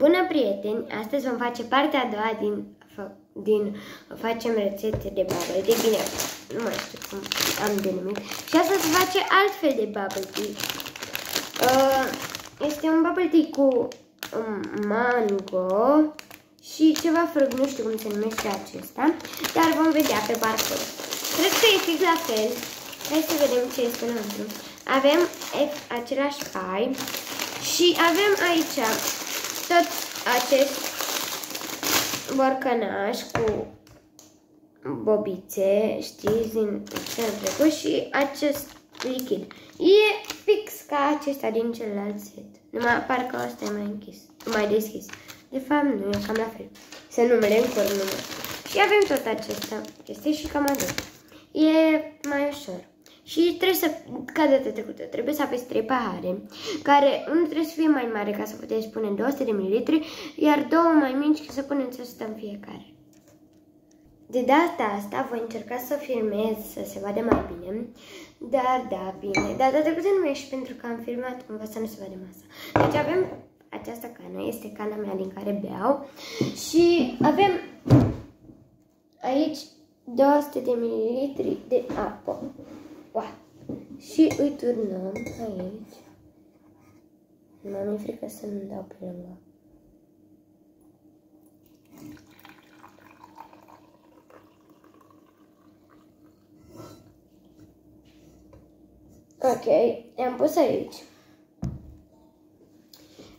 Bună prieteni! Astăzi vom face partea a doua din facem rețete de bubble tea. Bine, nu mai știu cum am denumit. Și astăzi se face altfel de bubble tea. Este un bubble tea cu mango și ceva frug, nu știu cum se numește acesta, dar vom vedea pe parcurs. Cred că e fix la fel. Hai să vedem ce este înăuntru. Avem același pai și avem aici tot acest borcănaș cu bobițe, știți, din cel trecut, și acest lichid. E fix ca acesta din celălalt set. Numai parcă ăsta e mai închis, mai deschis. De fapt nu, e cam la fel. Se numere în corp numai. Și avem tot acesta. Este și cam adus. E mai ușor. Și trebuie să, ca data trecută, trebuie să aveți 3 pahare, care unul trebuie să fie mai mare ca să puteți pune 200 de ml, iar 2 mai mici ca să puneți 100 în fiecare. De data asta voi încerca să filmez să se vadă mai bine, dar da, bine. Data trecută nu și pentru că am filmat cumva să nu se vadă masa. Deci avem această cană, este cana mea din care beau și avem aici 200 de ml de apă. Wow. Și îi turnăm aici. Mi-e frică să nu dau pe lângă. Ok, i-am pus aici.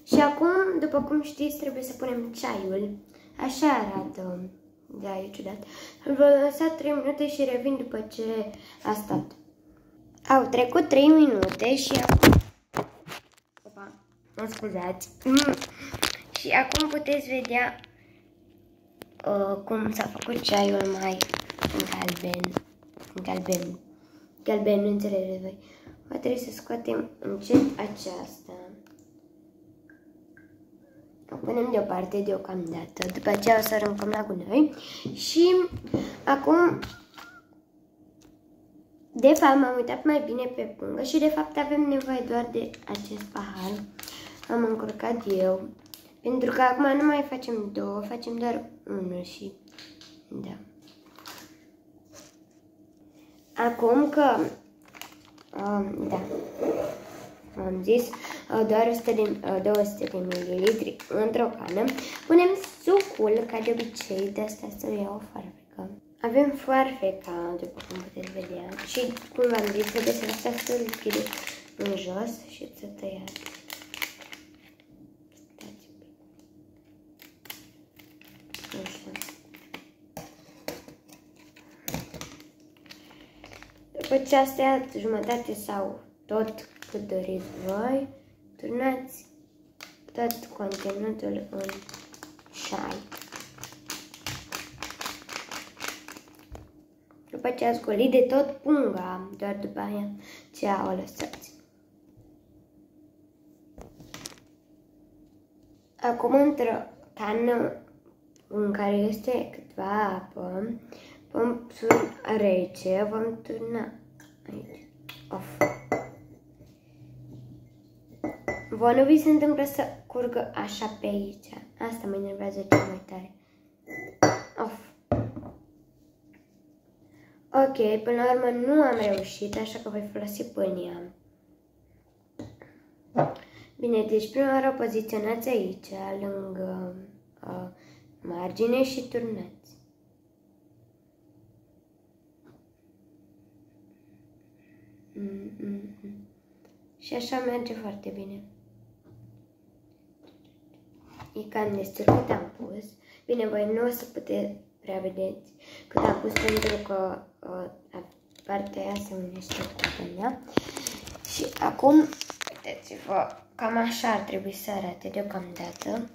Și acum, după cum știți, trebuie să punem ceaiul. Așa arată. Da, e ciudat. Îl voi lăsa 3 minute și revin după ce a stat. Au trecut 3 minute și acum... Opa, mă scuzați. Și acum puteți vedea cum s-a făcut ceaiul mai galben. Galben, nu înțelegeți voi. Va trebui să scoatem încet aceasta. O punem deoparte deocamdată. După aceea o să aruncăm la gunoi. Și acum... De fapt, m-am uitat mai bine pe pungă și de fapt avem nevoie doar de acest pahar. Am încurcat eu. Pentru că acum nu mai facem 2, facem doar 1 și... Da. Acum că... da. Am zis, doar 200 de ml într-o cană. Punem sucul, ca de obicei, de asta să iau o farfecă. Avem foarfeca, după cum puteți vedea, și, cum v-am zis, trebuie să lăsați tot lichidul în jos și să tăiați. Așa. După ce ați tăiat jumătate sau tot cât doriți voi, turnați tot conținutul în ceai. După ce ați golit de tot punga, doar după aia ceea o lăsați. Acum, într-o cană în care este câtva apă, vom rece, vom turna aici. Off. Vă nu vi se întâmplă să curgă așa pe aici. Asta mă enervează cel mai tare. Off. Ok, până la urmă nu am reușit, așa că voi folosi pâlnia. Bine, deci prima oară o poziționați aici, lângă margine și turnați. Și așa merge foarte bine. E cam destul cât am pus. Bine, voi nu o să puteți prea vedeți cât am pus pentru că partea aia se unește cu pâinea. Și acum, uitați-vă, cam așa ar trebui să arate deocamdată.